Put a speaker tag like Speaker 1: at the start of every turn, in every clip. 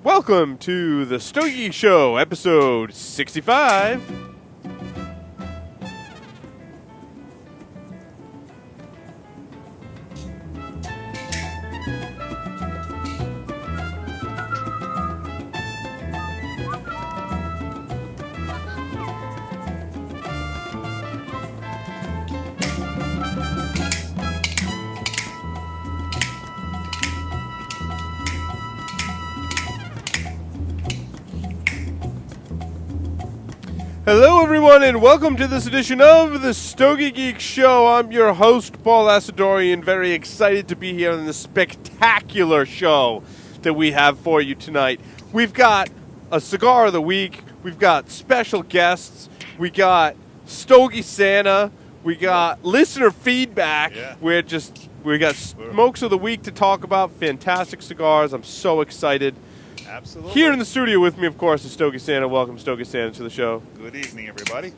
Speaker 1: Welcome to the Stogie Show, episode 65. Hello, everyone, and welcome to this edition of the Stogie Geek Show. I'm your host, Paul Asadorian, very excited to be here on this spectacular show that we have for you tonight. We've got a cigar of the week, we've got special guests, we got Stogie Santa, we got listener feedback. We got smokes of the week to talk about, fantastic cigars. I'm so excited.
Speaker 2: Absolutely.
Speaker 1: Here in the studio with me, of course, is Stogie Santa. Welcome, Stogie Santa, to the show.
Speaker 2: Good evening, everybody.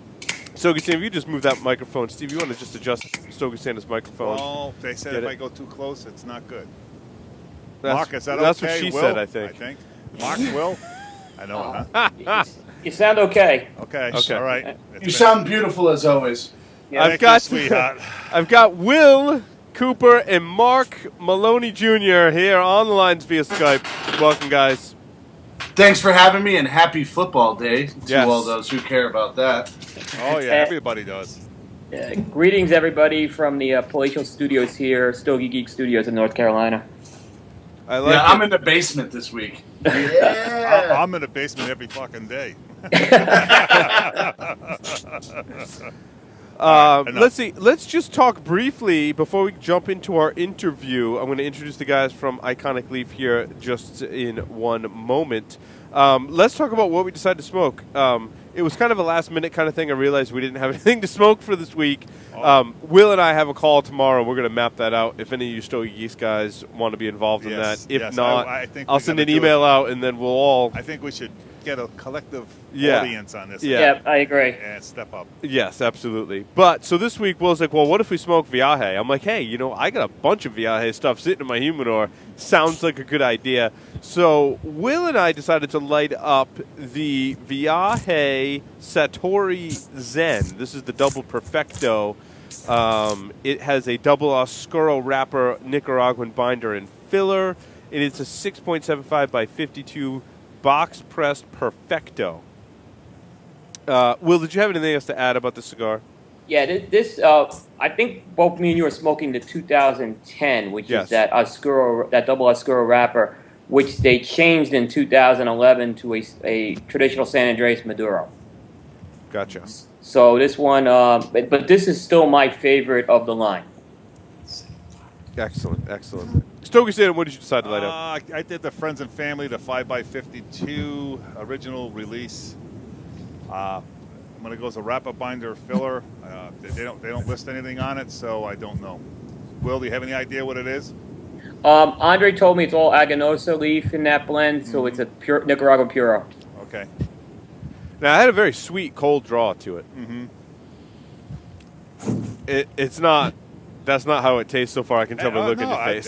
Speaker 1: Stogie Santa, if you just move that microphone. Steve, you want to just adjust Stogie Santa's microphone?
Speaker 2: Well, they said if I go too close, it's not good.
Speaker 1: That's,
Speaker 2: Mark, is that
Speaker 1: that's
Speaker 2: okay?
Speaker 1: what she
Speaker 2: Will?
Speaker 1: said, I think.
Speaker 2: Mark, Will? I know, huh?
Speaker 3: You sound okay.
Speaker 2: Okay.
Speaker 1: Okay.
Speaker 2: All right.
Speaker 4: You sound beautiful as always.
Speaker 3: Yeah.
Speaker 1: I've got Will Cooper and Mark Maloney Jr. here on the lines via Skype. Welcome, guys.
Speaker 4: Thanks for having me, and happy football day to
Speaker 1: Yes.
Speaker 4: all those who care about that.
Speaker 2: Oh, yeah, everybody does.
Speaker 3: Greetings, everybody, from the Palatial Studios here, Stogie Geek Studios in North Carolina.
Speaker 1: I like
Speaker 4: I'm in the basement this week. Yeah.
Speaker 2: I'm in the basement every fucking day.
Speaker 1: Let's see. Let's just talk briefly before we jump into our interview. I'm going to introduce the guys from Iconic Leaf here just in one moment. Let's talk about what we decided to smoke. It was kind of a last-minute kind of thing. I realized we didn't have anything to smoke for this week. Will and I have a call tomorrow. We're going to map that out if any of you Stogie Geese guys want to be involved in that. If not,
Speaker 2: I think
Speaker 1: I'll send an email out, and then we'll all...
Speaker 2: I think we should get a collective
Speaker 1: Yeah.
Speaker 2: audience on this.
Speaker 1: Yeah.
Speaker 3: I agree.
Speaker 2: And step up.
Speaker 1: Yes, absolutely. But, so this week, Will's like, well, what if we smoke Viaje? I'm like, hey, I got a bunch of Viaje stuff sitting in my humidor. Sounds like a good idea. So, Will and I decided to light up the Viaje Satori Zen. This is the double Perfecto. It has a double Oscuro wrapper, Nicaraguan binder, and filler. And it's a 6.75 by 52 box-pressed Perfecto. Will, did you have anything else to add about the cigar?
Speaker 3: Yeah, this I think both me and you are smoking the 2010, which
Speaker 1: Yes.
Speaker 3: is that double Oscuro wrapper, which they changed in 2011 to a traditional San Andreas Maduro.
Speaker 1: Gotcha.
Speaker 3: So this one, but this is still my favorite of the line.
Speaker 1: Excellent, excellent. Stogie Santa, what did you decide to light up?
Speaker 2: I did the Friends and Family, the 5x52 original release. I'm going to go as a wrapper binder filler. They don't list anything on it, so I don't know. Will, do you have any idea what it is?
Speaker 3: Andre told me it's all Aganosa leaf in that blend, so it's a pure Nicaraguan Puro.
Speaker 2: Okay.
Speaker 1: Now, I had a very sweet, cold draw to it. It's not... That's not how it tastes so far. I can tell by looking at your face.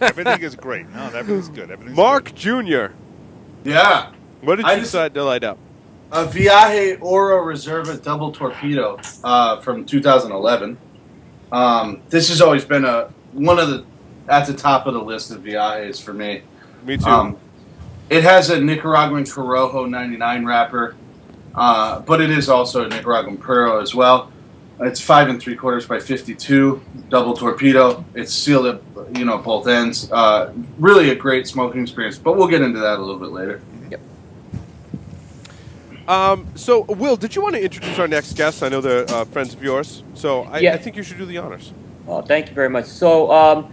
Speaker 2: Everything is great. No, everything's good. Everything's
Speaker 1: Mark
Speaker 2: good.
Speaker 1: Jr.,
Speaker 4: Yeah.
Speaker 1: what did you decide to light up?
Speaker 4: A Viaje Oro Reserva Double Torpedo from 2011. This has always been at the top of the list of Viajes for me.
Speaker 1: Me too.
Speaker 4: It has a Nicaraguan Corojo 99 wrapper, but it is also a Nicaraguan Puro as well. It's 5 3/4 by 52 double torpedo. It's sealed at both ends. Really a great smoking experience, but we'll get into that a little bit later.
Speaker 3: Yep.
Speaker 1: So, Will, did you want to introduce our next guests? I know they're friends of yours, so I think you should do the honors.
Speaker 3: Well, thank you very much. So,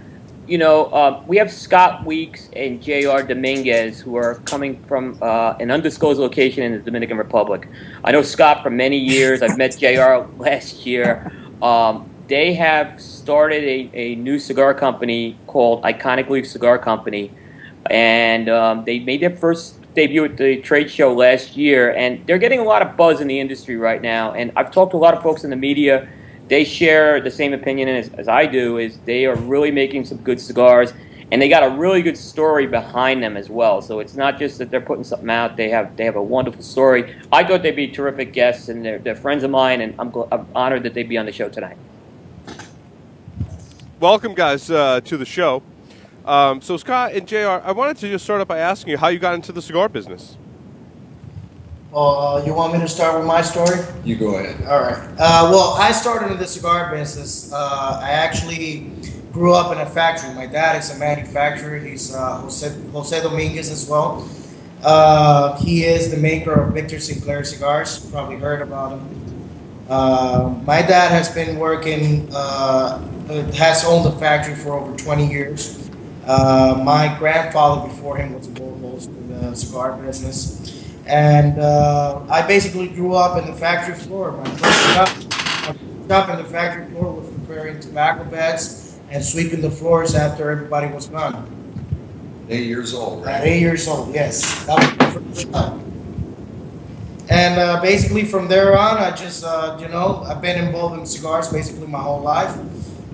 Speaker 3: we have Scott Weeks and J.R. Dominguez, who are coming from an undisclosed location in the Dominican Republic. I know Scott for many years. I've met J.R. last year. They have started a new cigar company called Iconic Leaf Cigar Company, and they made their first debut at the trade show last year, and they're getting a lot of buzz in the industry right now. And I've talked to a lot of folks in the media. They share the same opinion as I do, is they are really making some good cigars. and they got a really good story behind them as well. So it's not just that they're putting something out; they have a wonderful story. I thought they'd be terrific guests, and they're friends of mine, and I'm honored that they'd be on the show tonight.
Speaker 1: Welcome, guys, to the show. So Scott and JR, I wanted to just start up by asking you how you got into the cigar business.
Speaker 5: You want me to start with my story?
Speaker 6: You go ahead.
Speaker 5: All right. Well, I started in the cigar business. I actually grew up in a factory. My dad is a manufacturer. He's Jose Dominguez as well. He is the maker of Victor Sinclair cigars. You probably heard about him. My dad has been working, has owned the factory for over 20 years. My grandfather before him was involved in the cigar business. And I basically grew up in the factory floor. My first job in the factory floor was preparing tobacco beds and sweeping the floors after everybody was gone.
Speaker 6: 8 years old, right?
Speaker 5: At 8 years old, yes. That was my first job. And basically from there on, I just, I've been involved in cigars basically my whole life.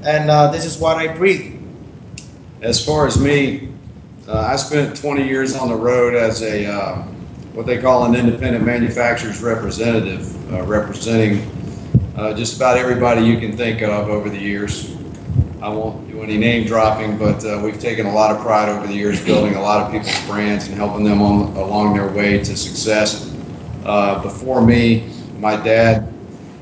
Speaker 5: And this is what I breathe.
Speaker 6: As far as me, I spent 20 years on the road as a what they call an independent manufacturer's representative, representing just about everybody you can think of over the years. I won't do any name dropping, but we've taken a lot of pride over the years building a lot of people's brands and helping them along their way to success. Before me, my dad,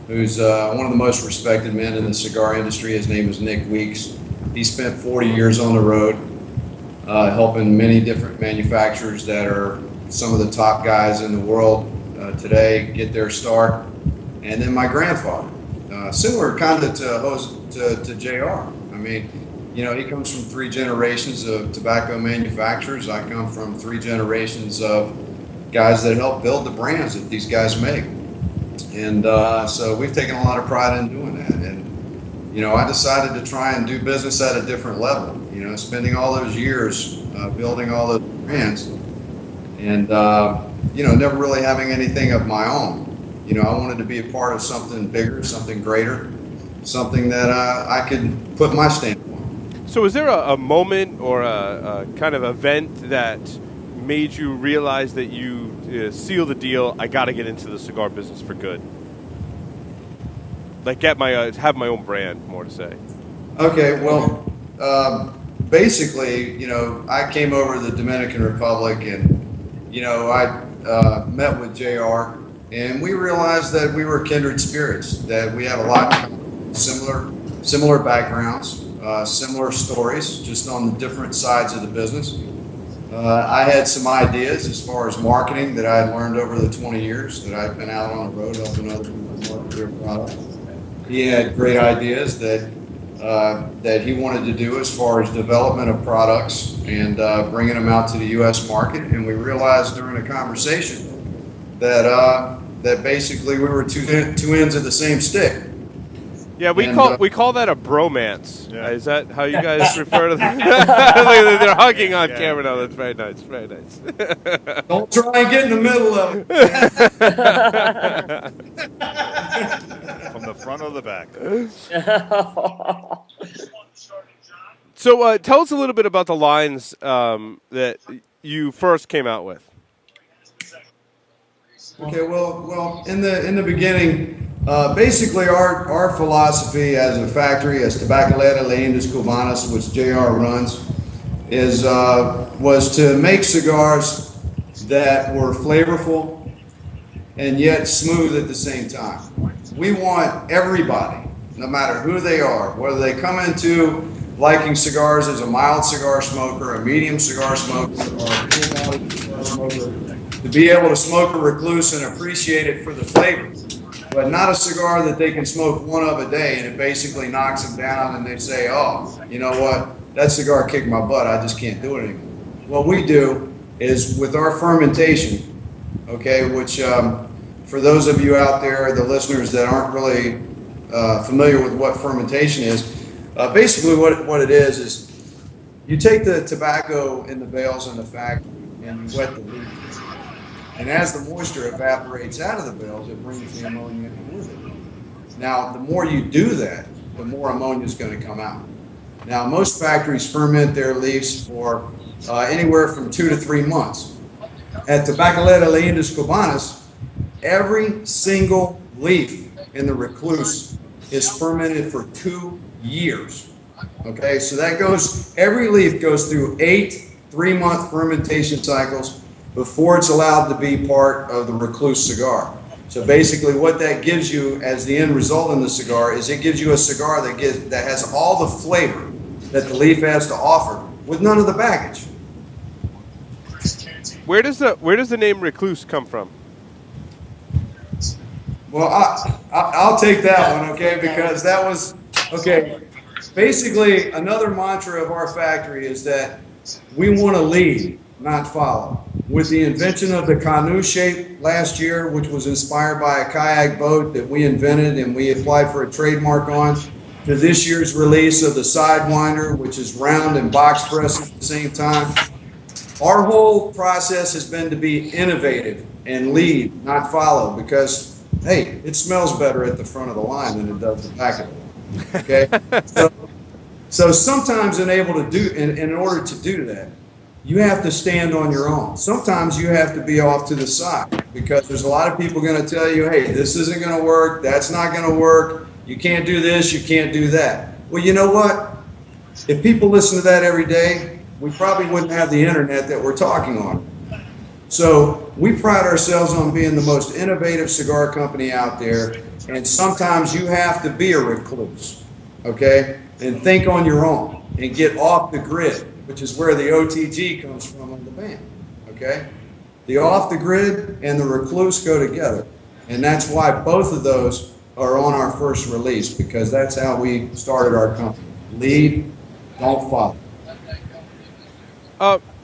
Speaker 6: who's one of the most respected men in the cigar industry, his name is Nick Weeks. He spent 40 years on the road, helping many different manufacturers that are some of the top guys in the world today get their start. And then my grandfather, similar kind of to JR. I mean, he comes from 3 generations of tobacco manufacturers. I come from 3 generations of guys that help build the brands that these guys make. And so we've taken a lot of pride in doing that. And, I decided to try and do business at a different level, spending all those years building all those brands. And, never really having anything of my own. I wanted to be a part of something bigger, something greater, something that I could put my stamp on.
Speaker 1: So is there a moment or a kind of event that made you realize that you seal the deal, I got to get into the cigar business for good? Like have my own brand, more to say.
Speaker 6: Okay, well, basically, I came over to the Dominican Republic and I met with JR, and we realized that we were kindred spirits, that we had a lot of similar backgrounds, similar stories, just on the different sides of the business. I had some ideas as far as marketing that I had learned over the 20 years that I'd been out on the road helping other people market their products. He had great ideas that he wanted to do as far as development of products and bringing them out to the U.S. market. And we realized during a conversation that basically we were two ends of the same stick.
Speaker 1: Yeah, we call that a bromance.
Speaker 2: Yeah.
Speaker 1: Is that how you guys refer to them? They're hugging on camera now. That's very nice. Very nice.
Speaker 6: Don't try and get in the middle of it.
Speaker 2: From the front or the back.
Speaker 1: So tell us a little bit about the lines that you first came out with.
Speaker 6: Okay, well, in the beginning, basically our philosophy as a factory, as Tabacalera Leyendas Cubanas, which JR runs, was to make cigars that were flavorful and yet smooth at the same time. We want everybody, no matter who they are, whether they come into liking cigars as a mild cigar smoker, a medium cigar smoker, or a full-bodied cigar smoker, to be able to smoke a recluse and appreciate it for the flavor, but not a cigar that they can smoke one of a day and it basically knocks them down and they say, oh, you know what, that cigar kicked my butt, I just can't do it anymore. What we do is with our fermentation, okay, which for those of you out there, the listeners that aren't really familiar with what fermentation is, basically what it is you take the tobacco in the bales in the factory and you wet the leaf. And as the moisture evaporates out of the bales, it brings the ammonia in with it. Now, the more you do that, the more ammonia is going to come out. Now, most factories ferment their leaves for anywhere from 2 to 3 months. At Tabacalera Leyendas Cubanas, every single leaf in the recluse is fermented for 2 years. Okay, so that goes, every leaf goes through 8 3-month fermentation cycles before it's allowed to be part of the recluse cigar. So basically what that gives you as the end result in the cigar is it gives you a cigar that has all the flavor that the leaf has to offer with none of the baggage.
Speaker 1: Where does the name recluse come from?
Speaker 6: Well, I'll take that one, okay, because that was, okay, basically another mantra of our factory is that we want to lead, not follow. With the invention of the canoe shape last year, which was inspired by a kayak boat that we invented and we applied for a trademark on, to this year's release of the Sidewinder, which is round and box press at the same time, our whole process has been to be innovative and lead, not follow, because, hey, it smells better at the front of the line than it does the back of the line, okay? So sometimes in order to do that, you have to stand on your own. Sometimes you have to be off to the side because there's a lot of people going to tell you, hey, this isn't going to work, that's not going to work, you can't do this, you can't do that. Well, you know what? If people listen to that every day, we probably wouldn't have the internet that we're talking on. So we pride ourselves on being the most innovative cigar company out there, and sometimes you have to be a recluse, okay? And think on your own and get off the grid, which is where the OTG comes from on the band, okay? The off the grid and the recluse go together. And that's why both of those are on our first release, because that's how we started our company. Lead, don't follow.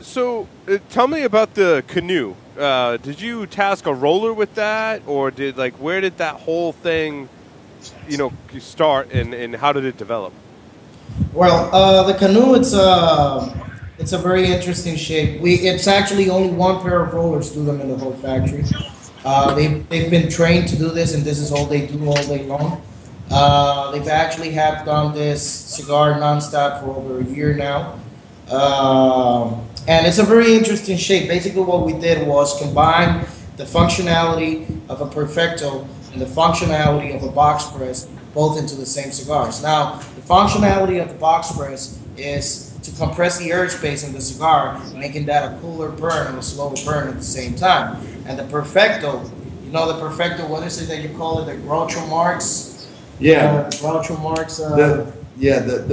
Speaker 1: So tell me about the canoe. Did you task a roller with that, or where did that whole thing, start, and how did it develop?
Speaker 5: Well, the canoe, it's a very interesting shape. It's actually only one pair of rollers do them in the whole factory. They've been trained to do this, and this is all they do all day long. They've actually have done this cigar nonstop for over a year now. And it's a very interesting shape. Basically what we did was combine the functionality of a Perfecto and the functionality of a box press both into the same cigars. Now, the functionality of the box press is to compress the airspace in the cigar, making that a cooler burn and a slower burn at the same time. And the Perfecto, the Perfecto, what is it that you call it, the Groucho Marx?
Speaker 6: Yeah.
Speaker 5: Groucho Marx.
Speaker 6: The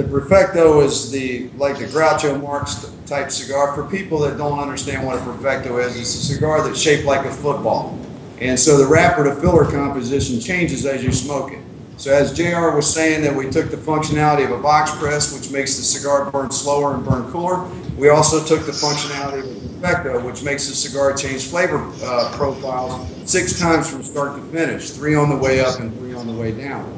Speaker 6: Perfecto is the Groucho Marx type cigar. For people that don't understand what a Perfecto is, it's a cigar that's shaped like a football. And so the wrapper to filler composition changes as you smoke it. So as JR was saying that we took the functionality of a box press, which makes the cigar burn slower and burn cooler, we also took the functionality of a Perfecto, which makes the cigar change flavor profiles 6 times from start to finish, 3 on the way up and 3 on the way down.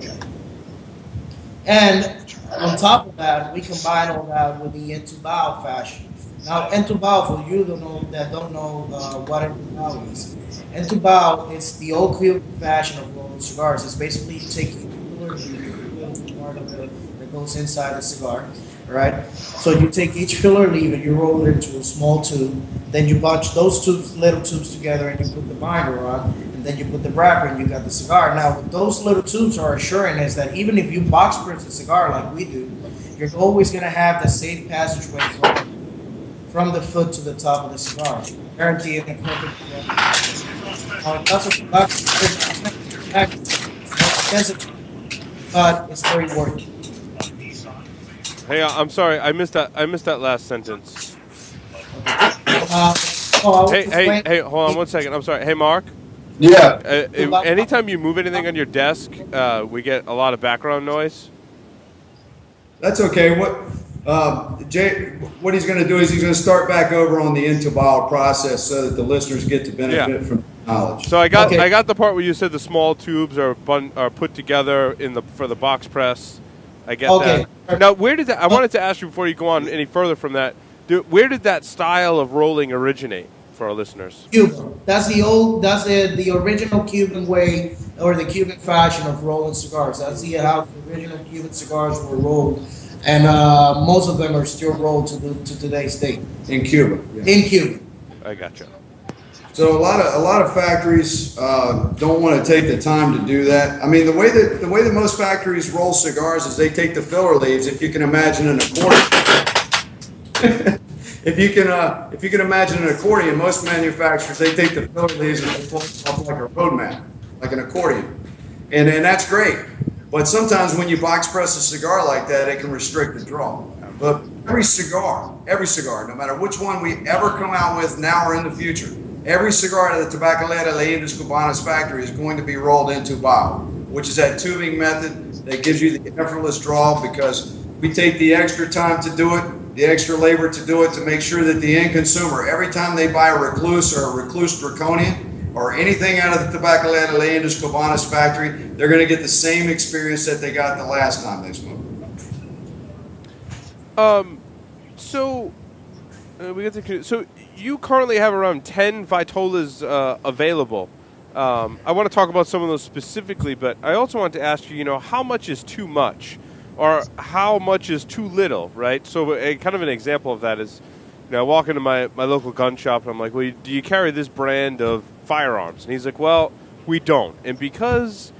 Speaker 5: And on top of that, we combine all that with the entubado fashion. Now, entubado, for you that don't know what entubado is, entubado is the old Cuban fashion of rolling cigars. It's basically you take part of it that goes inside the cigar, right? So you take each filler leaf and you roll it into a small tube. Then you bunch those little tubes together and you put the binder on. Then you put the wrapper and you got the cigar. Now, what those little tubes are assuring is that even if you box press a cigar like we do, you're always going to have the safe passageway from the foot to the top of the cigar, guaranteeing the perfect. Now, it doesn't box but it's very worth it.
Speaker 1: Hey, I'm sorry, I missed that last sentence. Hey, hold on one second. I'm sorry. Hey, Mark.
Speaker 6: Yeah.
Speaker 1: Anytime you move anything on your desk, we get a lot of background noise.
Speaker 6: That's okay. What he's going to do is he's going to start back over on the entubado process so that the listeners get to benefit from the knowledge.
Speaker 1: So I got the part where you said the small tubes are put together for the box press. I get that. Now, where did that? I wanted to ask you before you go on any further from that. Where did that style of rolling originate for our listeners?
Speaker 5: Cuba. That's the original Cuban way or the Cuban fashion of rolling cigars. That's how the original Cuban cigars were rolled. and most of them are still rolled to today's date
Speaker 6: In Cuba. Yeah.
Speaker 5: in Cuba.
Speaker 1: I gotcha.
Speaker 6: So a lot of factories don't want to take the time to do that. I mean, the way that most factories roll cigars is they take the filler leaves. If you can imagine an accordion, if you can imagine an accordion, most manufacturers they take the filler leaves and they fold it off like a road map, like an accordion, and that's great. But sometimes when you box press a cigar like that, it can restrict the draw. But every cigar, no matter which one we ever come out with now or in the future, every cigar at the Tabacalera La Indias Cubanas factory is going to be rolled into bio, which is that tubing method that gives you the effortless draw, because we take the extra time to do it, the extra labor to do it, to make sure that the end consumer, every time they buy a Recluse or a Recluse Draconian or anything out of the Tabacalera La Indias Cubanas factory, they're going to get the same experience that they got the last time they smoked.
Speaker 1: So we get to so you currently have around 10 Vitolas available. I want to talk about some of those specifically, but I also want to ask you, how much is too much, or how much is too little, right? So kind of an example of that is, I walk into my local gun shop and I'm like, well, do you carry this brand of firearms? And he's like, well, we don't. And because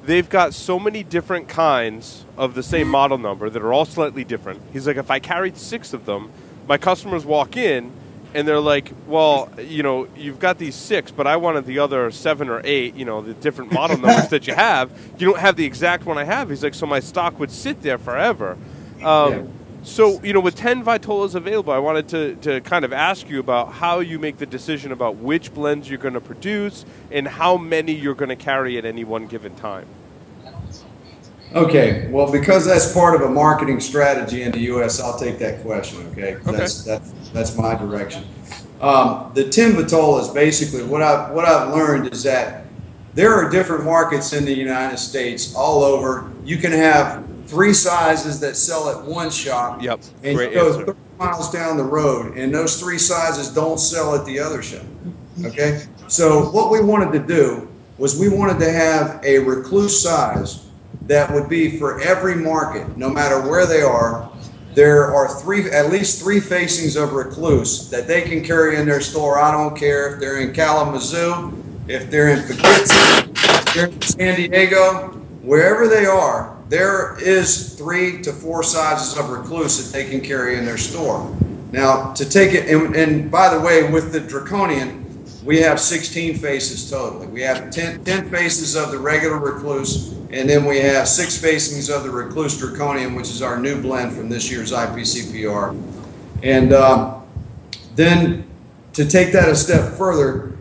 Speaker 1: they've got so many different kinds of the same model number that are all slightly different, he's like, if I carried 6 of them, my customers walk in and they're like, well, you've got these 6, but I wanted the other 7 or 8, the different model numbers that you have. You don't have the exact one I have. He's like, so my stock would sit there forever.
Speaker 6: Yeah.
Speaker 1: So, with 10 Vitolas available, I wanted to kind of ask you about how you make the decision about which blends you're going to produce and how many you're going to carry at any one given time.
Speaker 6: Okay, well, because that's part of a marketing strategy in the U.S., I'll take that question, okay? That's my direction. The 10 Vitolas, basically, what I've learned is that there are different markets in the United States all over. You can have 3 sizes that sell at one shop,
Speaker 1: Yep.
Speaker 6: and
Speaker 1: Great
Speaker 6: you go
Speaker 1: answer.
Speaker 6: 30 miles down the road, and those 3 sizes don't sell at the other shop, okay? So what we wanted to do was we wanted to have a Recluse size that would be for every market, no matter where they are. There are at least 3 facings of Recluse that they can carry in their store. I don't care if they're in Kalamazoo, if they're in Poughkeepsie, if they're in San Diego, wherever they are, there is 3 to 4 sizes of Recluse that they can carry in their store. Now, to take it, and by the way, with the Draconian, we have 16 faces totally. We have 10 faces of the regular Recluse, and then we have 6 facings of the Recluse Draconian, which is our new blend from this year's IPCPR. And then to take that a step further,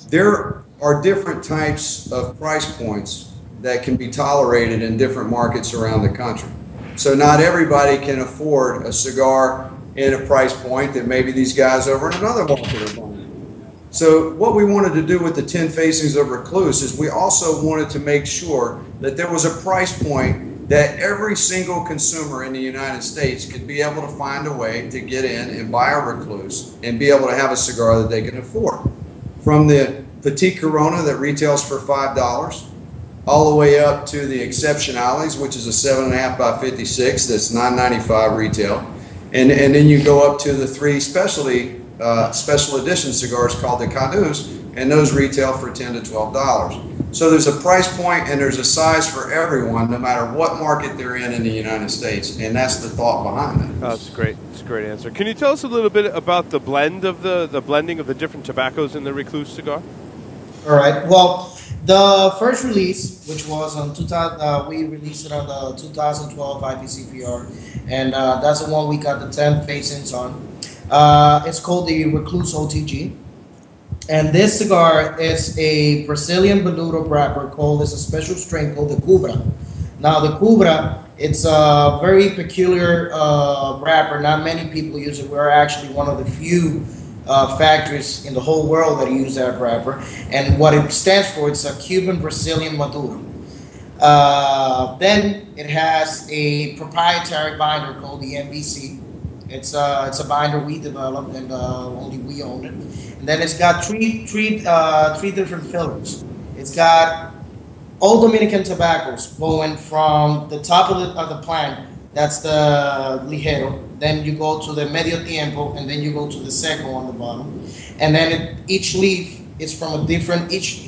Speaker 6: there are different types of price points that can be tolerated in different markets around the country. So not everybody can afford a cigar in a price point that maybe these guys over in another market are buying. So what we wanted to do with the 10 facings of Recluse is we also wanted to make sure that there was a price point that every single consumer in the United States could be able to find a way to get in and buy a Recluse and be able to have a cigar that they can afford. From the Petite Corona that retails for $5, all the way up to the Exceptionales, which is a 7.5 by 56 that's $9.95 retail. And then you go up to the 3 special edition cigars called the Cadus, and those retail for $10 to $12. So there's a price point and there's a size for everyone, no matter what market they're in the United States, and that's the thought behind that.
Speaker 1: Oh, that's great. That's a great answer. Can you tell us a little bit about the blend of the blending of the different tobaccos in the Recluse cigar?
Speaker 5: All right. Well, the first release, which was on 2000, we released it on the 2012 IPCPR, and that's the one we got the 10 facings on. It's called the Recluse OTG, and this cigar is a Brazilian Veludo wrapper it's a special strain called the Cubra. Now the Cubra, it's a very peculiar wrapper. Not many people use it. We're actually one of the few factories in the whole world that use that wrapper, and what it stands for, it's a Cuban Brazilian Maduro. Then it has a proprietary binder called the MBC. It's a binder we developed, and only we own it. And then it's got three different fillers. It's got all Dominican tobaccos going from the top of the plant That's the ligero. Then you go to the medio tiempo, and then you go to the seco on the bottom. And then each leaf is from a different each.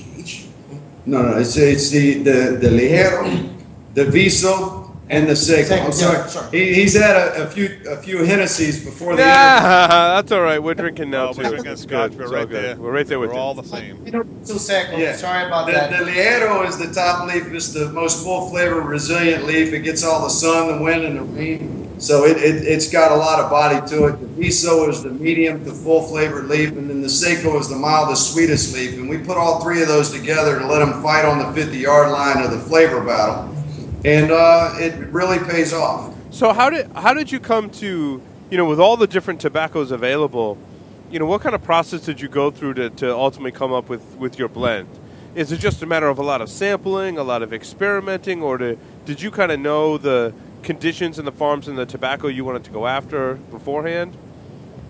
Speaker 6: No, it's the ligero, the viso, and the seco.
Speaker 5: Seco,
Speaker 6: I'm sorry.
Speaker 5: yeah, sorry.
Speaker 6: He's had a few Hennessy's before the
Speaker 1: Yeah, that's all right. We're drinking now
Speaker 2: No,
Speaker 1: too.
Speaker 2: we're drinking
Speaker 1: It's
Speaker 2: scotch.
Speaker 1: good.
Speaker 2: We're
Speaker 1: It's
Speaker 2: right
Speaker 1: all good.
Speaker 2: there.
Speaker 1: We're right there with
Speaker 2: We're
Speaker 1: you.
Speaker 2: all the same.
Speaker 5: So seco.
Speaker 6: Yeah.
Speaker 5: Sorry about
Speaker 6: The
Speaker 5: that.
Speaker 6: ligero is the top leaf. It's the most full flavor, resilient leaf. It gets all the sun, the wind, and the rain. So it's got a lot of body to it. The viso is the medium to full flavored leaf, and then the seco is the mildest, sweetest leaf. And we put all three of those together to let them fight on the 50-yard line of the flavor battle, and it really pays off.
Speaker 1: So how did you come to, with all the different tobaccos available, what kind of process did you go through to ultimately come up with your blend? Is it just a matter of a lot of sampling, a lot of experimenting, or did you kind of know the conditions in the farms and the tobacco you wanted to go after beforehand?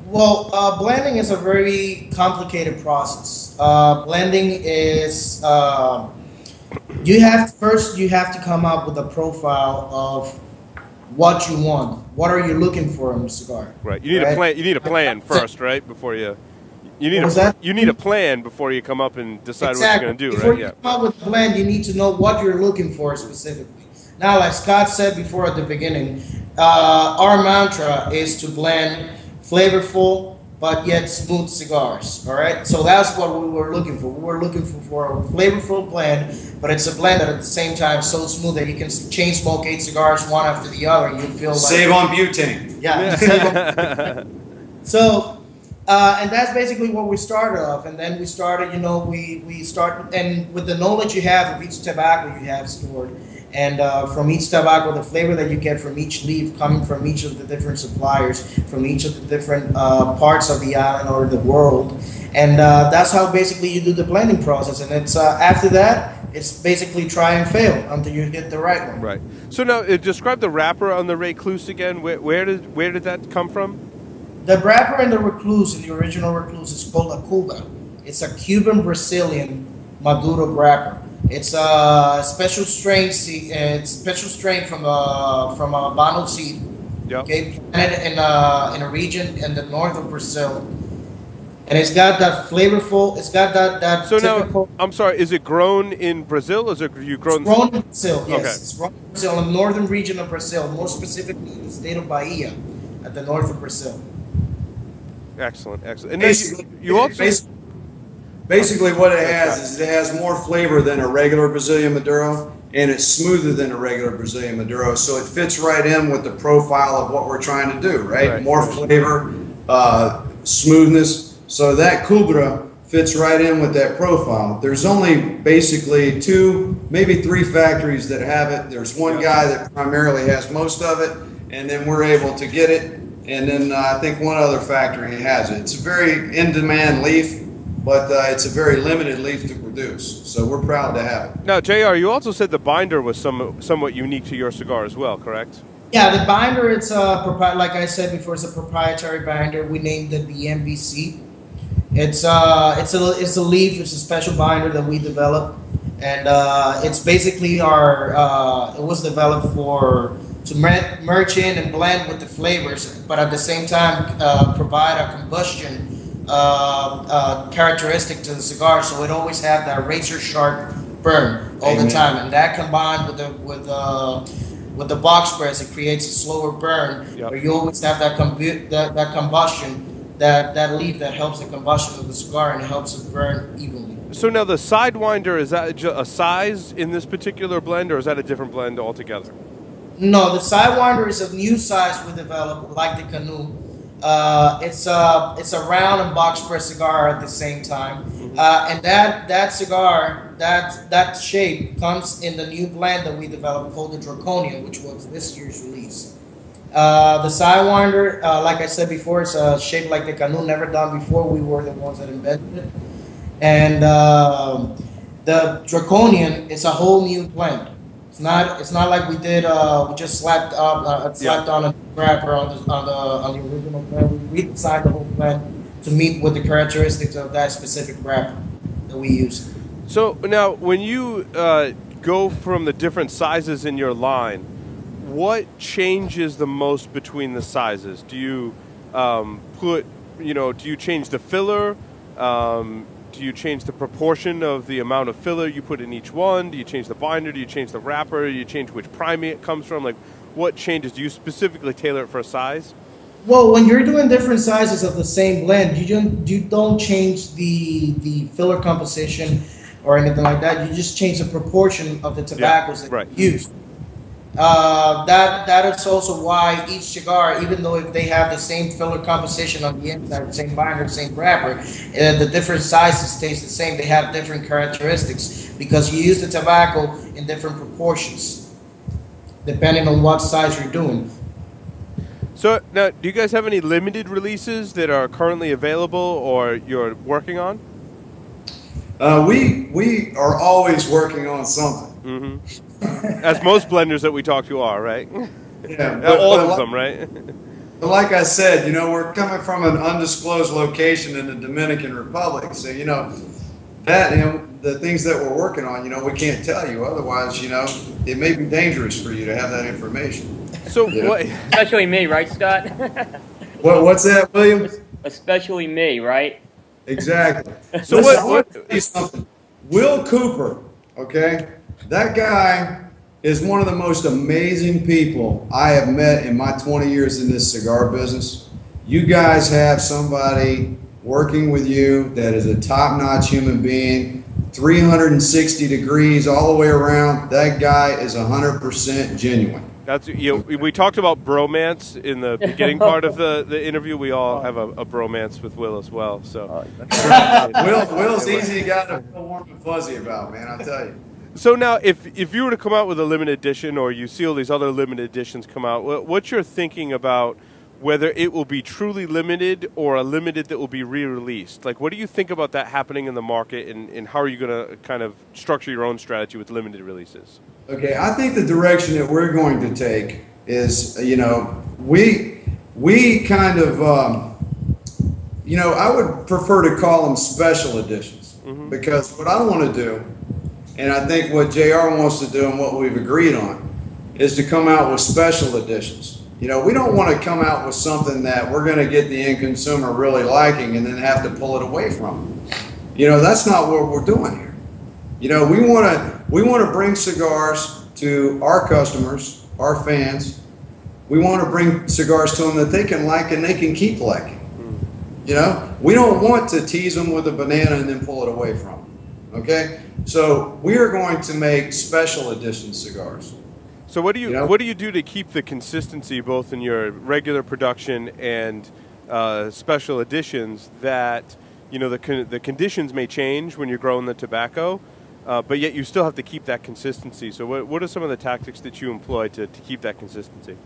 Speaker 5: Well, blending is a very complicated process. Blending is you have to come up with a profile of what you want. What are you looking for in a cigar?
Speaker 1: Right. You need a plan. You need a plan first, right? Before you need you need a plan before you come up and decide what you're going to do,
Speaker 5: Before
Speaker 1: right?
Speaker 5: you
Speaker 1: Yeah.
Speaker 5: come up with a blend, you need to know what you're looking for specifically. Now, like Scott said before at the beginning, our mantra is to blend flavorful but yet smooth cigars. All right, so that's what we were looking for. We were looking for a flavorful blend, but it's a blend that at the same time so smooth that you can chain smoke 8 cigars one after the other. You feel like
Speaker 6: Save on butane.
Speaker 5: yeah. So, and that's basically what we started off. And then we started, we started, and with the knowledge you have of each tobacco you have stored, and from each tobacco, the flavor that you get from each leaf coming from each of the different suppliers, from each of the different parts of the island or the world. And that's how basically you do the blending process. And it's after that, it's basically try and fail until you get the right one.
Speaker 1: Right. So now, describe the wrapper on the Recluse again. Where did that come from?
Speaker 5: The wrapper in the Recluse, in the original Recluse, is called a Cuba. It's a Cuban Brazilian Maduro wrapper. It's a special strain. It's special strain from a Habano seed.
Speaker 1: Yeah.
Speaker 5: Okay, planted in a region in the north of Brazil, and it's got that flavorful. It's got that.
Speaker 1: So
Speaker 5: typical,
Speaker 1: now, I'm sorry. Is it grown in Brazil? Is it grown?
Speaker 5: it's grown in Brazil. Yes,
Speaker 1: Okay.
Speaker 5: it's grown in Brazil, in the northern region of Brazil, more specifically in the state of Bahia, at the north of Brazil.
Speaker 1: Excellent, excellent. And then you also
Speaker 6: Basically, what it has is it has more flavor than a regular Brazilian Maduro, and it's smoother than a regular Brazilian Maduro. So it fits right in with the profile of what we're trying to do, right? More flavor, smoothness. So that Cubra fits right in with that profile. There's only basically 2, maybe 3 factories that have it. There's one guy that primarily has most of it, and then we're able to get it. And then I think one other factory has it. It's a very in-demand leaf, but it's a very limited leaf to produce. So we're proud to have it.
Speaker 1: Now, JR, you also said the binder was somewhat unique to your cigar as well, correct?
Speaker 5: Yeah, the binder, it's like I said before, it's a proprietary binder. We named it the MVC. It's a leaf. It's a special binder that we developed, and it's basically it was developed to merge in and blend with the flavors, but at the same time provide a combustion characteristic to the cigar, so it always have that razor sharp burn all the time, and that combined with the box press, it creates a slower burn.
Speaker 1: Yep.
Speaker 5: Where you always have that combustion, that leaf that helps the combustion of the cigar and helps it burn evenly.
Speaker 1: So now the Sidewinder, is that a size in this particular blend, or is that a different blend altogether?
Speaker 5: No, the Sidewinder is a new size we developed, like the Canoe. It's a round and box press cigar at the same time, and that cigar, that shape comes in the new blend that we developed called the Draconian, which was this year's release. The Sidewinder, like I said before, it's a shape like the Canoe, never done before. We were the ones that invented it, and the Draconian is a whole new blend. It's not like we did. We just slapped on a wrapper on the original blend. We redesigned the whole blend to meet with the characteristics of that specific wrapper that we use.
Speaker 1: So now, when you go from the different sizes in your line, what changes the most between the sizes? Do you do you change the filler? Do you change the proportion of the amount of filler you put in each one? Do you change the binder? Do you change the wrapper? Do you change which priming it comes from? Like, what changes? Do you specifically tailor it for a size?
Speaker 5: Well, when you're doing different sizes of the same blend, you don't change the filler composition or anything like that. You just change the proportion of the tobaccos that you use. That is also why each cigar, even though if they have the same filler composition on the inside, the same binder, same wrapper, the different sizes stays the same. They have different characteristics because you use the tobacco in different proportions, depending on what size you're doing.
Speaker 1: So now, do you guys have any limited releases that are currently available or you're working on?
Speaker 6: We are always working on something.
Speaker 1: Mm-hmm. As most blenders that we talk to are, right?
Speaker 6: Yeah,
Speaker 1: all of them, right?
Speaker 6: But like I said, we're coming from an undisclosed location in the Dominican Republic, so the things that we're working on, we can't tell you. Otherwise, it may be dangerous for you to have that information.
Speaker 1: So what?
Speaker 3: Especially me, right, Scott?
Speaker 6: What's that, William?
Speaker 3: Especially me, right?
Speaker 6: Exactly.
Speaker 1: So
Speaker 6: Listen, I
Speaker 1: what?
Speaker 6: want to tell you something. Will Cooper, okay? That guy is one of the most amazing people I have met in my 20 years in this cigar business. You guys have somebody working with you that is a top-notch human being, 360 degrees all the way around. That guy is 100% genuine.
Speaker 1: That's we talked about bromance in the beginning part of the interview. We all have a bromance with Will as well. So
Speaker 6: Will's easy guy to feel warm and fuzzy about, man. I tell you.
Speaker 1: So now, if you were to come out with a limited edition, or you see all these other limited editions come out, what's your thinking about whether it will be truly limited or a limited that will be re-released? Like, what do you think about that happening in the market, and how are you going to kind of structure your own strategy with limited releases?
Speaker 6: Okay, I think the direction that we're going to take is, we kind of, I would prefer to call them special editions, because what I want to do, and I think what JR wants to do and what we've agreed on, is to come out with special editions. We don't want to come out with something that we're going to get the end consumer really liking and then have to pull it away from them. That's not what we're doing here. We want to bring cigars to our customers, our fans. We want to bring cigars to them that they can like and they can keep liking. We don't want to tease them with a banana and then pull it away from them. Okay? So we are going to make special edition cigars.
Speaker 1: So what do you do to keep the consistency both in your regular production and special editions that the conditions may change when you're growing the tobacco, but yet you still have to keep that consistency? So what are some of the tactics that you employ to keep that consistency?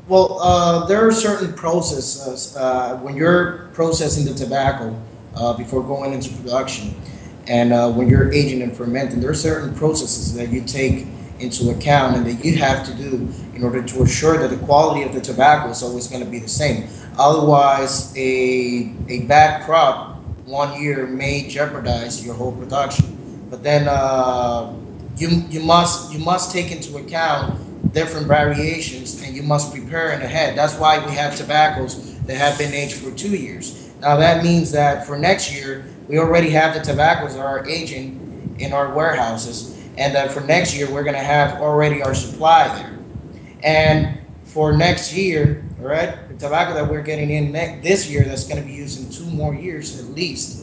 Speaker 5: Well, there are certain processes when you're processing the tobacco before going into production, and when you're aging and fermenting. There are certain processes that you take into account and that you have to do in order to assure that the quality of the tobacco is always going to be the same. Otherwise, a bad crop 1 year may jeopardize your whole production. But then you must take into account different variations, and you must prepare in ahead. That's why we have tobaccos that have been aged for 2 years. Now that means that for next year, we already have the tobaccos that are aging in our warehouses, and that for next year, we're going to have already our supply there. And for next year, all right, the tobacco that we're getting in this year that's going to be used in 2 more years at least,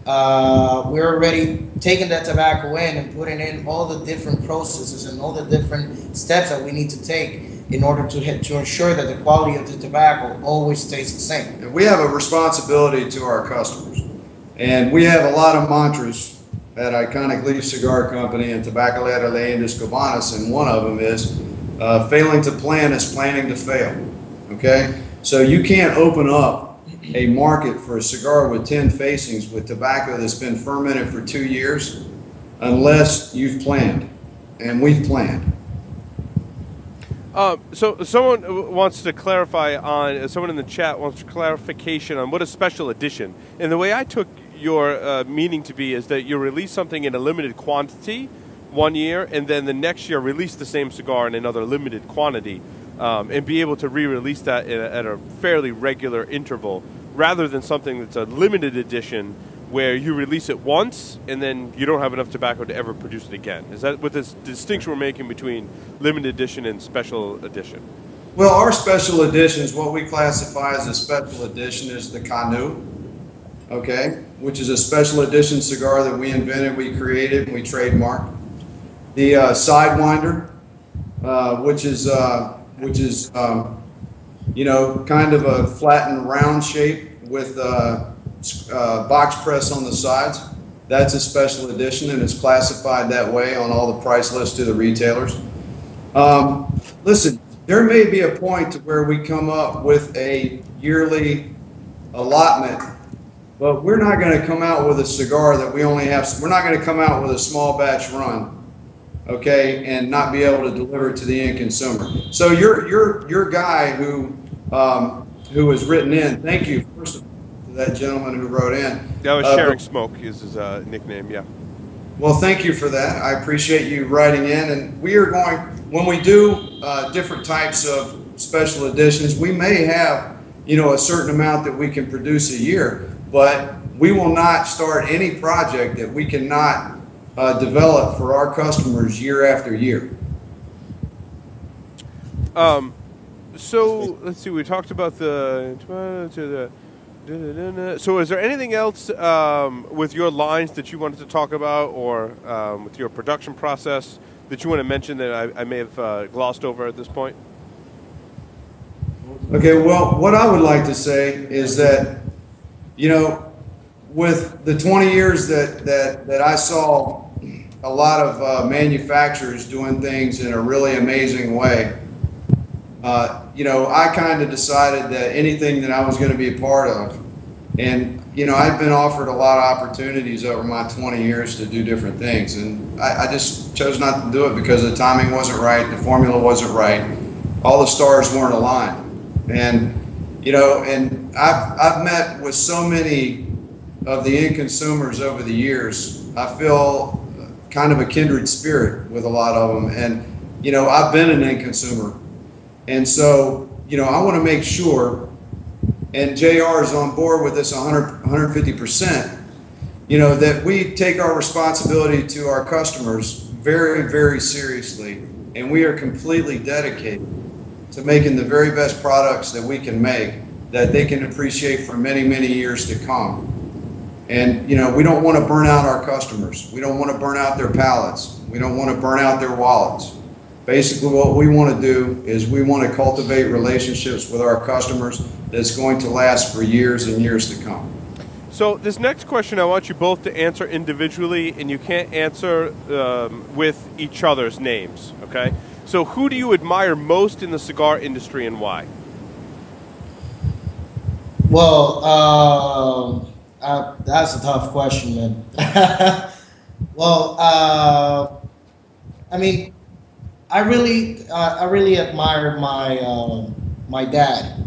Speaker 5: we're already taking that tobacco in and putting in all the different processes and all the different steps that we need to take in order to ensure that the quality of the tobacco always stays the same.
Speaker 6: We have a responsibility to our customers, and we have a lot of mantras at Iconic Leaf Cigar Company and Tabacalera Leyendas Cubanas, and one of them is failing to plan is planning to fail. Okay, so you can't open up a market for a cigar with 10 facings with tobacco that's been fermented for 2 years unless you've planned, and we've planned.
Speaker 1: So someone wants to clarify on, someone in the chat wants clarification on what a special edition. And the way I took your meaning to be is that you release something in a limited quantity, one year, and then the next year release the same cigar in another limited quantity, and be able to re-release that at a fairly regular interval, rather than something that's a limited edition where you release it once and then you don't have enough tobacco to ever produce it again. Is that what this distinction we're making between limited edition and special edition?
Speaker 6: Well, our special editions, what we classify as a special edition, is the Canu, okay, which is a special edition cigar that we invented, we created, and we trademarked. The Sidewinder, which is you know, kind of a flattened round shape with box press on the sides. That's a special edition, and it's classified that way on all the price lists to the retailers. Listen, there may be a point to where we come up with a yearly allotment, but we're not going to come out with a cigar that we only have. We're not going to come out with a small batch run, okay, and not be able to deliver to the end consumer. So your guy who has written in, thank you first of all to that gentleman who wrote in.
Speaker 1: That was Sharing Smoke is his nickname, yeah.
Speaker 6: Well, thank you for that. I appreciate you writing in, and we are going, when we do different types of special editions, we may have, you know, a certain amount that we can produce a year, but we will not start any project that we cannot develop for our customers year after year.
Speaker 1: So let's see. We talked about the. So is there anything else with your lines that you wanted to talk about, or with your production process that you want to mention that I may have glossed over at this point?
Speaker 6: Okay. Well, what I would like to say is that, you know, with the 20 years that I saw a lot of manufacturers doing things in a really amazing way, you know, I kind of decided that anything that I was going to be a part of, and, you know, I've been offered a lot of opportunities over my 20 years to do different things, and I just chose not to do it because the timing wasn't right, the formula wasn't right, all the stars weren't aligned. And, you know, and I've met with so many of the end consumers over the years. I feel kind of a kindred spirit with a lot of them, and, you know, I've been an end consumer. And so, you know, I want to make sure, and JR is on board with this 150%, you know, that we take our responsibility to our customers very, very seriously. And we are completely dedicated to making the very best products that we can make that they can appreciate for many, many years to come. And, you know, we don't want to burn out our customers. We don't want to burn out their palates. We don't want to burn out their wallets. Basically, what we want to do is we want to cultivate relationships with our customers that's going to last for years and years to come.
Speaker 1: So this next question I want you both to answer individually, and you can't answer with each other's names, okay? So who do you admire most in the cigar industry and why?
Speaker 5: Well, that's a tough question, man. Well, I mean, I really admire my dad.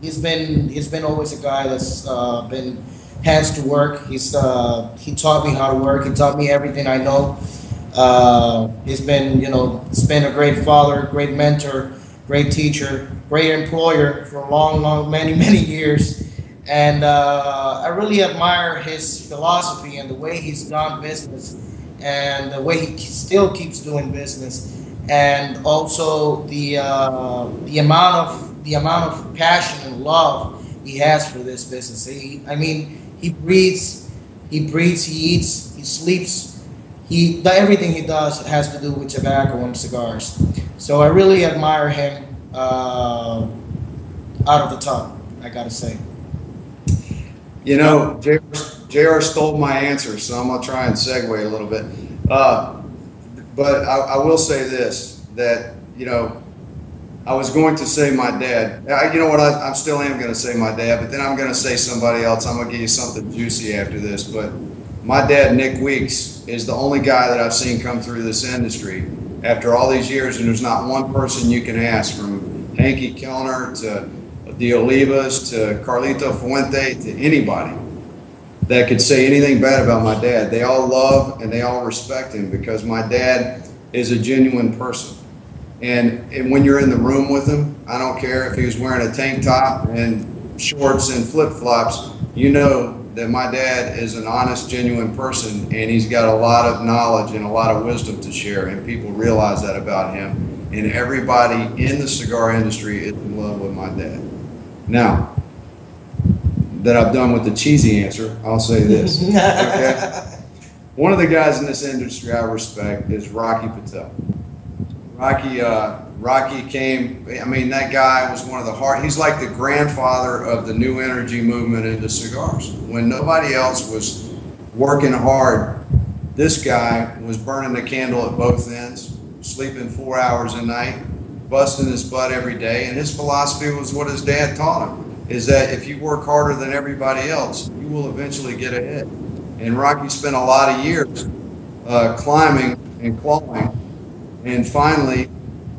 Speaker 5: He's been always a guy that's been hands to work. He taught me how to work. He taught me everything I know. He's been, you know, a great father, great mentor, great teacher, great employer for many years. And I really admire his philosophy and the way he's done business, and the way he still keeps doing business, and also the amount of passion and love he has for this business. He breathes, he eats, he sleeps, everything he does has to do with tobacco and cigars. So I really admire him out of the top, I gotta say.
Speaker 6: You know, JR stole my answer, so I'm going to try and segue a little bit. But I will say this, that, you know, I was going to say my dad. You know what, I still am going to say my dad, but then I'm going to say somebody else. I'm going to give you something juicy after this. But my dad, Nick Weeks, is the only guy that I've seen come through this industry after all these years, and there's not one person you can ask, from Hanky Kellner to the Olivas to Carlito Fuente to anybody, that could say anything bad about my dad. They all love and they all respect him because my dad is a genuine person. And when you're in the room with him, I don't care if he was wearing a tank top and shorts and flip-flops, you know that my dad is an honest, genuine person, and he's got a lot of knowledge and a lot of wisdom to share, and people realize that about him. And everybody in the cigar industry is in love with my dad. Now, that I've done with the cheesy answer, I'll say this. Okay? One of the guys in this industry I respect is Rocky Patel. Rocky came, I mean, that guy was one of the he's like the grandfather of the new energy movement into cigars. When nobody else was working hard, this guy was burning the candle at both ends, sleeping 4 hours a night, busting his butt every day, and his philosophy was what his dad taught him, is that if you work harder than everybody else, you will eventually get ahead. And Rocky spent a lot of years climbing and clawing. And finally,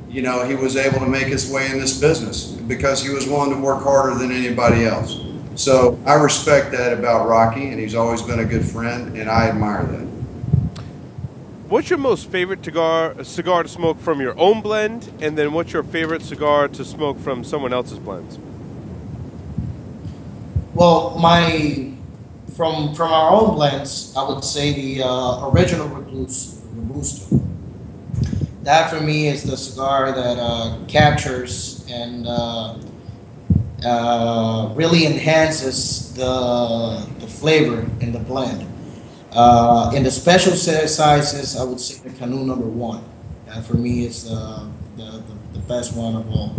Speaker 6: you know, he was able to make his way in this business because he was willing to work harder than anybody else. So I respect that about Rocky, and he's always been a good friend, and I admire that.
Speaker 1: What's your most favorite cigar to smoke from your own blend, and then what's your favorite cigar to smoke from someone else's blends?
Speaker 5: Well, from our own blends, I would say the original Recluse Robusto. That for me is the cigar that captures and really enhances the flavor in the blend. In the special sizes, I would say the Canu #1. That for me is the best one of all.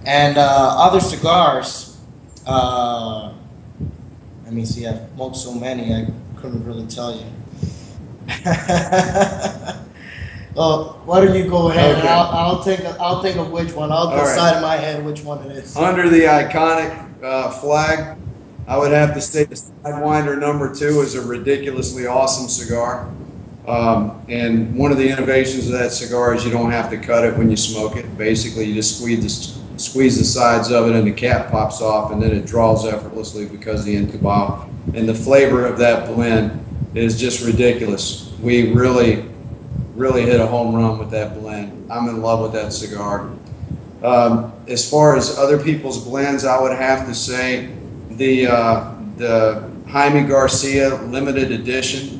Speaker 5: And other cigars, let me see, I've smoked so many, I couldn't really tell you. Oh, why don't you go ahead?
Speaker 6: Okay.
Speaker 5: And I'll think of which one. I'll decide in my head which one it is.
Speaker 6: Under the iconic flag, I would have to say the Sidewinder #2 is a ridiculously awesome cigar. And one of the innovations of that cigar is you don't have to cut it when you smoke it. Basically, you just squeeze the sides of it and the cap pops off, and then it draws effortlessly because of the incubado. And the flavor of that blend is just ridiculous. We really hit a home run with that blend. I'm in love with that cigar. As far as other people's blends, I would have to say the Jaime Garcia limited edition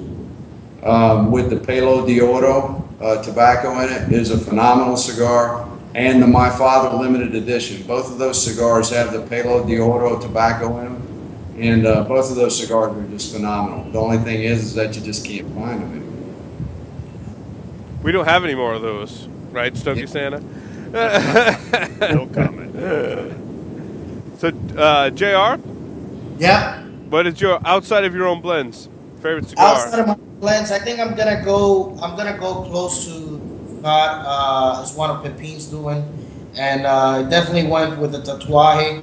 Speaker 6: with the Pelo de Oro tobacco in it is a phenomenal cigar, and the My Father limited edition. Both of those cigars have the Pelo de Oro tobacco in them, and both of those cigars are just phenomenal. The only thing is that you just can't find them anymore.
Speaker 1: We don't have any more of those, right, Stokey Santa?
Speaker 2: No comment.
Speaker 1: So, JR?
Speaker 5: Yeah.
Speaker 1: What is your, outside of your own blends, favorite cigar?
Speaker 5: Outside of my blends, I think I'm gonna go close to Scott. It's one of Pepin's doing, and definitely went with the Tatuaje.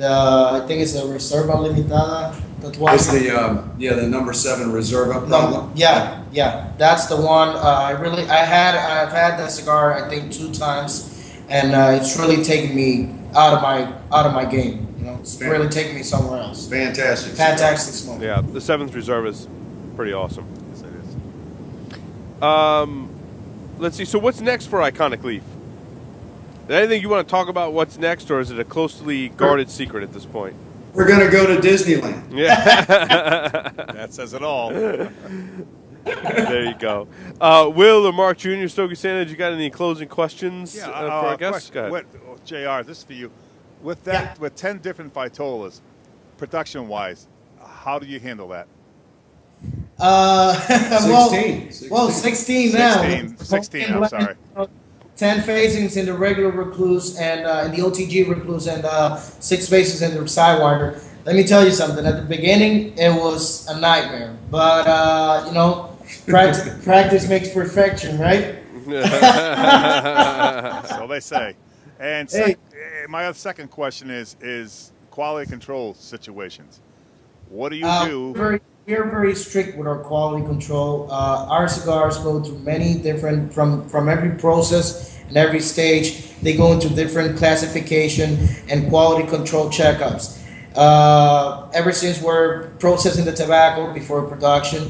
Speaker 5: I think it's a Reserva Limitada Tatuaje.
Speaker 6: It's the #7 Reserva.
Speaker 5: No, yeah, that's the one. I've had that cigar I think 2 times, and it's really taken me out of my game. You know, it's really taken me somewhere else.
Speaker 6: Fantastic
Speaker 5: smoke.
Speaker 1: Yeah, the 7th Reserve is pretty awesome.
Speaker 2: Yes, it is.
Speaker 1: Let's see. So what's next for Iconic Leaf? Anything you want to talk about what's next, or is it a closely guarded secret at this point?
Speaker 6: We're going to go to Disneyland.
Speaker 1: Yeah.
Speaker 2: That says it all.
Speaker 1: There you go. Will or Mark Jr., Stokey Santa, did you got any closing questions for our guests? Go ahead.
Speaker 2: JR, this is for you. With that, with 10 different Vitolas, production-wise, how do you handle that?
Speaker 6: 16.
Speaker 5: Well, 16 now.
Speaker 2: 16, I'm sorry.
Speaker 5: 10 phasings in the regular Recluse and in the OTG Recluse, and 6 phases in the Sidewinder. Let me tell you something. At the beginning, it was a nightmare, but practice makes perfection, right?
Speaker 2: So they say. And my other second question is quality control situations. What do you do?
Speaker 5: We're very strict with our quality control. Our cigars go through many different, from every process and every stage, they go into different classification and quality control checkups. Ever since we're processing the tobacco before production,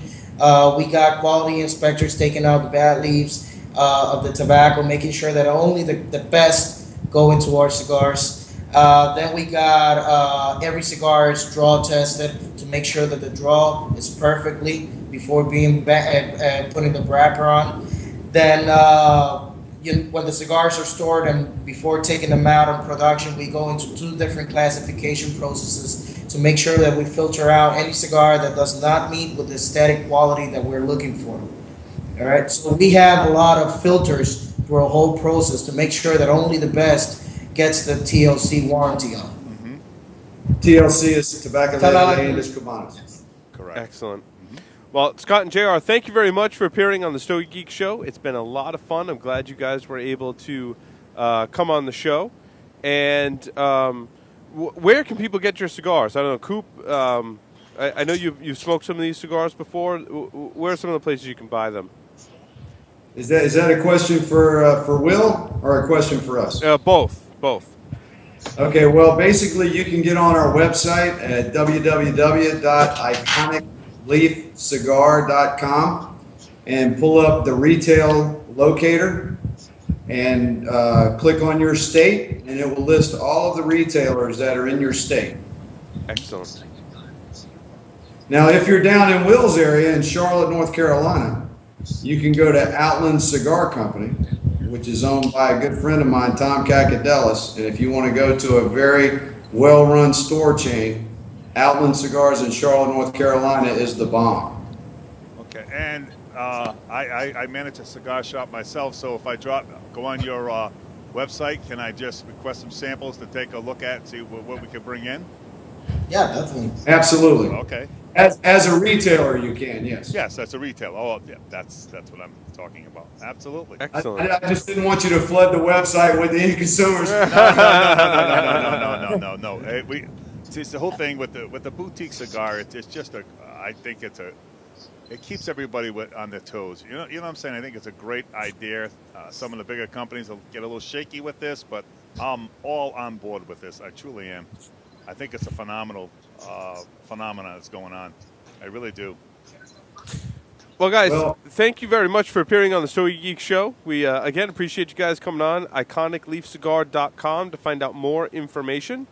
Speaker 5: we got quality inspectors taking out the bad leaves of the tobacco, making sure that only the best go into our cigars. Then we got every cigar is draw tested to make sure that the draw is perfectly before being putting the wrapper on. Then when the cigars are stored and before taking them out on production, we go into 2 different classification processes to make sure that we filter out any cigar that does not meet with the aesthetic quality that we're looking for. All right, so we have a lot of filters through a whole process to make sure that only the best gets the TLC warranty on.
Speaker 6: TLC is Tobacco Legal Cubanos.
Speaker 2: Correct.
Speaker 1: Excellent. Well, Scott and JR, thank you very much for appearing on the Stogie Geek Show. It's been a lot of fun. I'm glad you guys were able to come on the show. And where can people get your cigars? I don't know, Coop, I know you've smoked some of these cigars before. Where are some of the places you can buy them?
Speaker 6: Is that a question for Will or a question for us?
Speaker 1: Both.
Speaker 6: Okay, well, basically you can get on our website at www.iconicleafcigar.com and pull up the retail locator and click on your state, and it will list all of the retailers that are in your state.
Speaker 1: Excellent.
Speaker 6: Now, if you're down in Will's area in Charlotte, North Carolina, you can go to Outland Cigar Company, which is owned by a good friend of mine, Tom Cacadelis. And if you want to go to a very well-run store chain, Outland Cigars in Charlotte, North Carolina is the bomb.
Speaker 2: Okay, and I manage a cigar shop myself, so if I go on your website, can I just request some samples to take a look at and see what we could bring in?
Speaker 5: Yeah, definitely.
Speaker 6: Absolutely.
Speaker 2: Okay.
Speaker 6: As a retailer, you can, yes.
Speaker 2: Yes, that's a retailer. Oh, yeah, that's what I'm talking about. Absolutely.
Speaker 1: Excellent.
Speaker 6: I just didn't want you to flood the website with the end consumers.
Speaker 2: No. Hey, see, it's the whole thing with the boutique cigar. It's just I think it keeps everybody on their toes. You know what I'm saying? I think it's a great idea. Some of the bigger companies will get a little shaky with this, but I'm all on board with this. I truly am. I think it's a phenomenal phenomenon that's going on. I really do.
Speaker 1: Well, guys, thank you very much for appearing on the Stogie Geek Show. We, again, appreciate you guys coming on. iconicleafcigar.com to find out more information.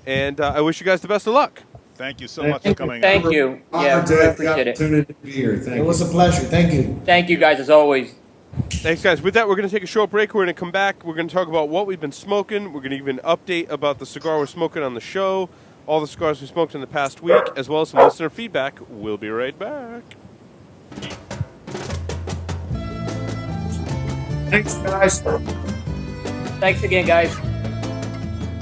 Speaker 1: And I wish you guys the best of luck.
Speaker 2: Thank you so much for coming
Speaker 3: Thank
Speaker 2: on.
Speaker 3: you. Yeah, we appreciate it.
Speaker 6: To be here.
Speaker 5: It was a pleasure. Thank you.
Speaker 3: Thank you, guys, as always.
Speaker 1: Thanks, guys. With that, we're going to take a short break. We're going to come back. We're going to talk about what we've been smoking. We're going to give an update about the cigar we're smoking on the show, all the cigars we smoked in the past week, as well as some listener feedback. We'll be right back.
Speaker 6: Thanks, guys.
Speaker 3: Thanks again, guys.